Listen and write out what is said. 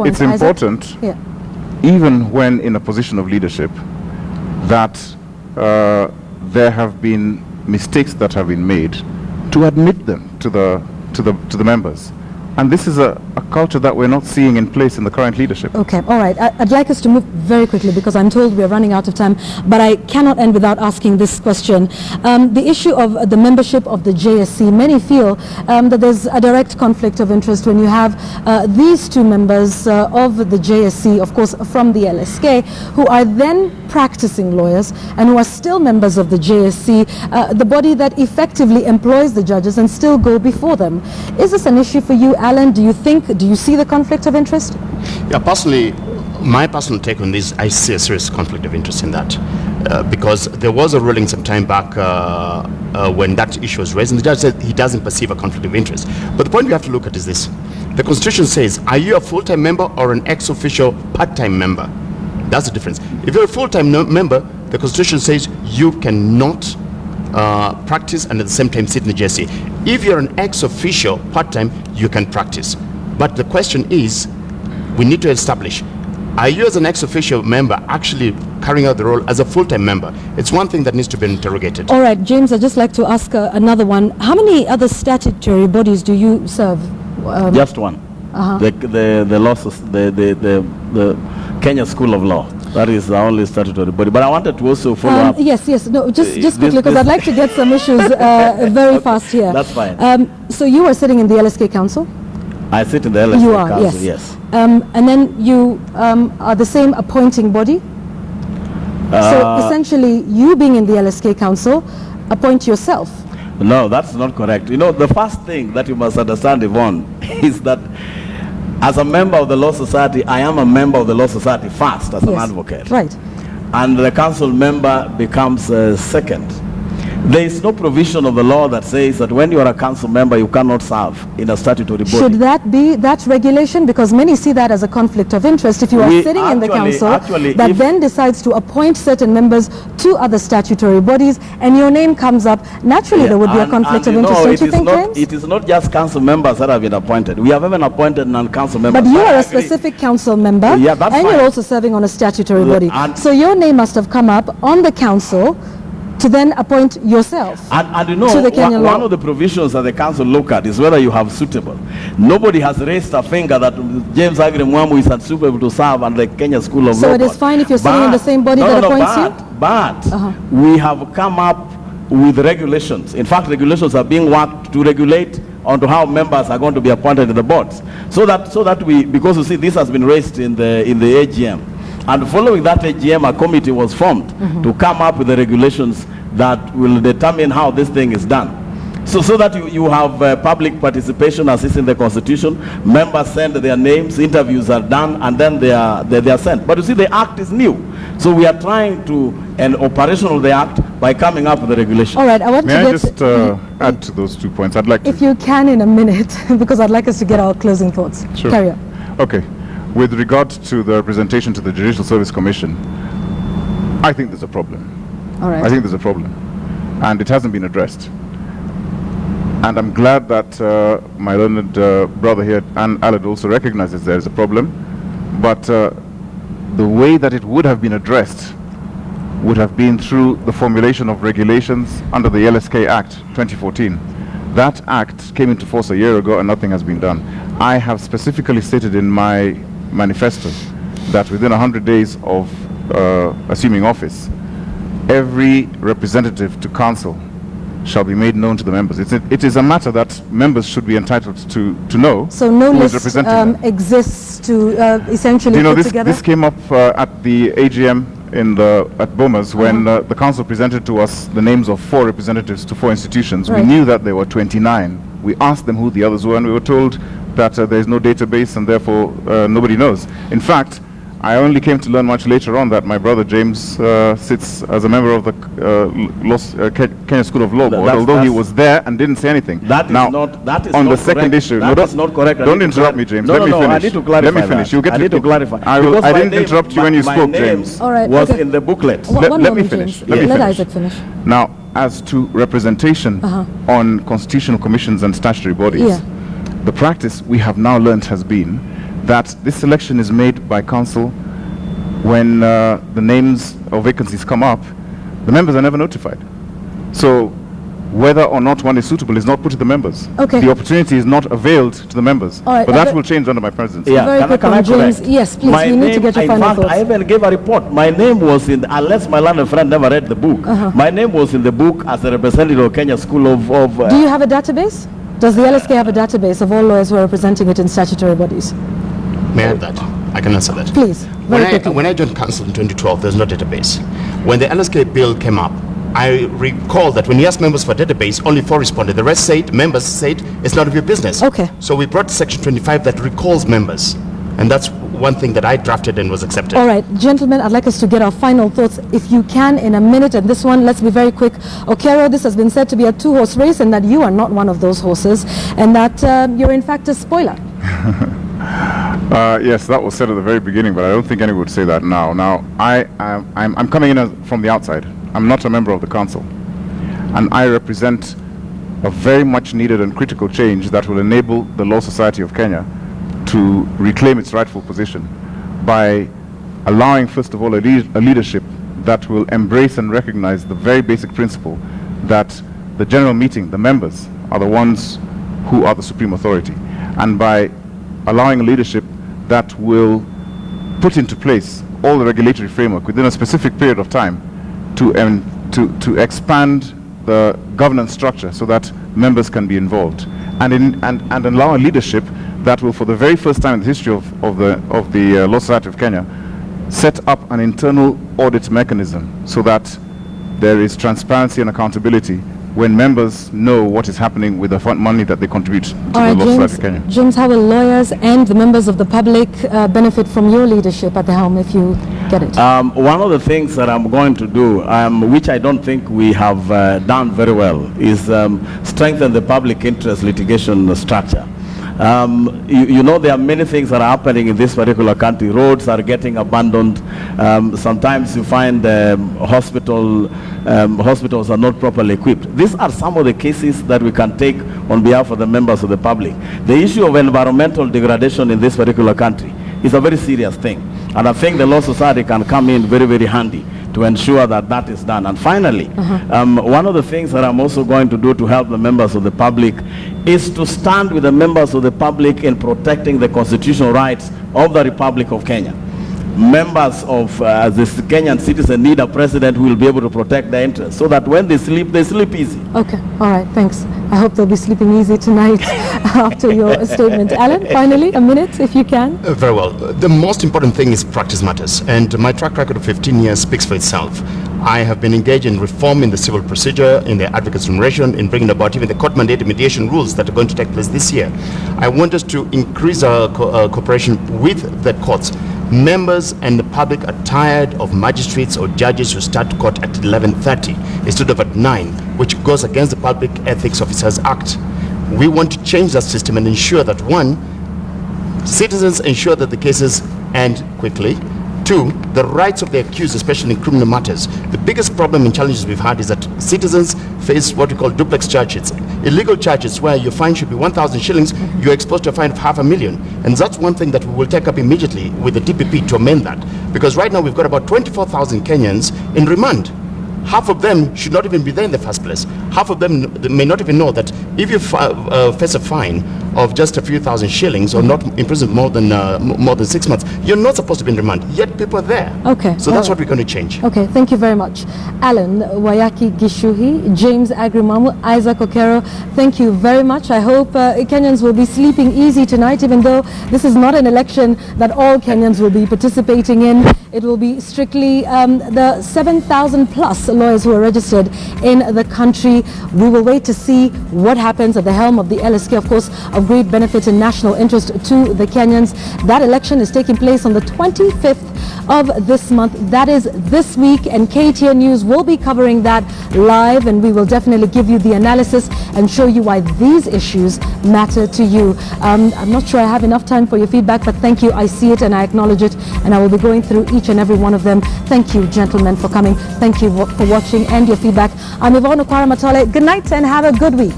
it's important, even when in a position of leadership, that there have been mistakes that have been made, to admit them to the members. And this is a culture that we're not seeing in place in the current leadership. Okay, all right. I'd like us to move very quickly because I'm told we're running out of time, but I cannot end without asking this question. The issue of the membership of the JSC, many feel that there's a direct conflict of interest when you have these two members of the JSC, of course, from the LSK, who are then practicing lawyers and who are still members of the JSC, the body that effectively employs the judges and still go before them. Is this an issue for you, Alan? Do you see the conflict of interest? Yeah, personally, my personal take on this, I see a serious conflict of interest in that, because there was a ruling some time back when that issue was raised, and the judge said he doesn't perceive a conflict of interest. But the point we have to look at is this. The Constitution says, are you a full-time member or an ex-officio part-time member? That's the difference. If you're a full-time member, the Constitution says you cannot practice and at the same time sit in the JSC. If you're an ex-officio part-time, you can practice. But the question is, we need to establish, are you as an ex-officio member actually carrying out the role as a full-time member? It's one thing that needs to be interrogated. All right, James, I'd just like to ask another one. How many other statutory bodies do you serve? Just one. The Kenya School of Law. That is the only statutory body. But I wanted to also follow up. Yes. No, just quickly, because I'd like to get some issues very fast here. That's fine. So you are sitting in the LSK Council? I sit in the LSK Council, yes. And then you are the same appointing body? So essentially, you being in the LSK Council, appoint yourself? No, that's not correct. You know, the first thing that you must understand, Yvonne, is that as a member of the Law Society, I am a member of the Law Society first as an advocate. Right. And the council member becomes second. There is no provision of the law that says that when you are a council member, you cannot serve in a statutory body. Should that be that regulation? Because many see that as a conflict of interest. If you are sitting in the council that then decides to appoint certain members to other statutory bodies and your name comes up, naturally there would be a conflict of interest. Don't you think, James? It is not just council members that have been appointed. We have even appointed non-council members. But you are a specific council member, and you're also serving on a statutory body. So your name must have come up on the council to then appoint yourself and you know, to the Kenyan law. One of the provisions that the council look at is whether you have suitable. Nobody has raised a finger that James Agri Mwamu is unsuitable to serve on the Kenya School of Law. So it is fine if you're sitting in the same body that appoints you? But we have come up with regulations. In fact, regulations are being worked to regulate onto how members are going to be appointed in the boards. So that we, because you see, this has been raised in the AGM. And following that AGM, a committee was formed to come up with the regulations that will determine how this thing is done. So that you have public participation as is in the Constitution. Members send their names, interviews are done, and then they are sent. But you see, the Act is new. So we are trying to operational the Act by coming up with the regulations. All right, I want May I just add to those 2 points? I'd like to. If you can in a minute, because I'd like us to get our closing thoughts. Sure. Carry on. Okay. With regard to the representation to the Judicial Service Commission, I think there's a problem. All right. I think there's a problem. And it hasn't been addressed. And I'm glad that my learned brother here, and Aled, also recognizes there is a problem. But the way that it would have been addressed would have been through the formulation of regulations under the LSK Act 2014. That act came into force a year ago and nothing has been done. I have specifically stated in my manifesto that within 100 days of assuming office, every representative to council shall be made known to the members. It is a matter that members should be entitled to know. So no who is list representing exists to essentially put together? This came up at the AGM at Bomas when the council presented to us the names of 4 representatives to 4 institutions. Right. We knew that there were 29. We asked them who the others were, and we were told that there is no database and therefore nobody knows. In fact, I only came to learn much later on that my brother James sits as a member of the Kenya School of Law Board, although he was there and didn't say anything. That is now, that is on not the second correct. issue. That is not correct. Don't interrupt me, James. Let me finish. I need to clarify. Let me finish. I need to clarify. I didn't interrupt you when you spoke, James. All right, was in the booklet. Let me finish. Let Isaac finish. Now, as to representation on constitutional commissions and statutory bodies, the practice we have now learned has been that this selection is made by council when the names of vacancies come up. The members are never notified. So whether or not one is suitable is not put to the members. Okay. The opportunity is not availed to the members. All right, but that will change under my presidency. Yeah, Very quick one, James. correct? Yes, please, My we need to name, get your in final fact, thoughts. I even gave a report. My name was in, unless my learned friend never read the book, my name was in the book as a representative of Kenya School of Do you have a database? Does the LSK have a database of all lawyers who are representing it in statutory bodies? May I have that? I can answer that. Please, very quickly. When I joined council in 2012, there's no database. When the LSK bill came up, I recall that when you asked members for a database, only 4 responded. The rest said, members said, it's none of your business. Okay. So we brought section 25 that recalls members. And that's one thing that I drafted and was accepted. All right, gentlemen, I'd like us to get our final thoughts, if you can, in a minute. And this one, let's be very quick. Okero, this has been said to be a 2-horse race, and that you are not one of those horses, and that you're in fact a spoiler. Yes, that was said at the very beginning, but I don't think anyone would say that now. Now, I'm coming in from the outside. I'm not a member of the council, and I represent a very much needed and critical change that will enable the Law Society of Kenya to reclaim its rightful position by allowing, first of all, a leadership that will embrace and recognize the very basic principle that the general meeting, the members, are the ones who are the supreme authority, and by allowing a leadership that will put into place all the regulatory framework within a specific period of time to expand the governance structure so that members can be involved, and allow a leadership that will, for the very first time in the history of the Law Society of Kenya, set up an internal audit mechanism so that there is transparency and accountability when members know what is happening with the fund money that they contribute to the Law Society of Kenya. James, how will lawyers and the members of the public benefit from your leadership at the helm, if you get it? One of the things that I'm going to do, which I don't think we have done very well, is strengthen the public interest litigation structure. You know, there are many things that are happening in this particular country. Roads are getting abandoned. Sometimes you find hospitals are not properly equipped. These are some of the cases that we can take on behalf of the members of the public. The issue of environmental degradation in this particular country is a very serious thing. And I think the Law Society can come in very, very handy to ensure that that is done. And finally, one of the things that I'm also going to do to help the members of the public is to stand with the members of the public in protecting the constitutional rights of the Republic of Kenya. Members of the Kenyan citizens need a president who will be able to protect their interests, so that when they sleep easy. Okay, all right, thanks. I hope they'll be sleeping easy tonight after your statement. Alan, finally, a minute, if you can. Very well. The most important thing is practice matters, and my track record of 15 years speaks for itself. I have been engaged in reform in the civil procedure, in the advocates' remuneration, in bringing about even the court-mandated mediation rules that are going to take place this year. I want us to increase our cooperation with the courts. Members and the public are tired of magistrates or judges who start court at 11:30 instead of at 9, which goes against the Public Ethics Officers Act. We want to change that system and ensure that, 1, citizens ensure that the cases end quickly. 2, the rights of the accused, especially in criminal matters. The biggest problem and challenges we've had is that citizens face what we call duplex charges. Illegal charges where your fine should be 1,000 shillings, you're exposed to a fine of $500,000. And that's one thing that we will take up immediately with the DPP to amend that. Because right now we've got about 24,000 Kenyans in remand. Half of them should not even be there in the first place. Half of them may not even know that if you face a fine of just a few thousand shillings or not imprisoned more than 6 months, you're not supposed to be in remand. Yet people are there. Okay. So that's what we're going to change. Okay, thank you very much. Alan Wayaki Gishuhi, James Agrimamu, Isaac Okero, thank you very much. I hope Kenyans will be sleeping easy tonight, even though this is not an election that all Kenyans will be participating in. It will be strictly the 7,000 plus lawyers who are registered in the country. We will wait to see what happens at the helm of the LSK, of course, of great benefit and national interest to the Kenyans. That election is taking place on the 25th of this month. That is this week, and KTN News will be covering that live, and we will definitely give you the analysis and show you why these issues matter to you. I'm not sure I have enough time for your feedback, but thank you. I see it and I acknowledge it, and I will be going through each and every one of them. Thank you, gentlemen, for coming. Thank you for watching and your feedback. I'm Yvonne Okwara Matole. Good night and have a good week.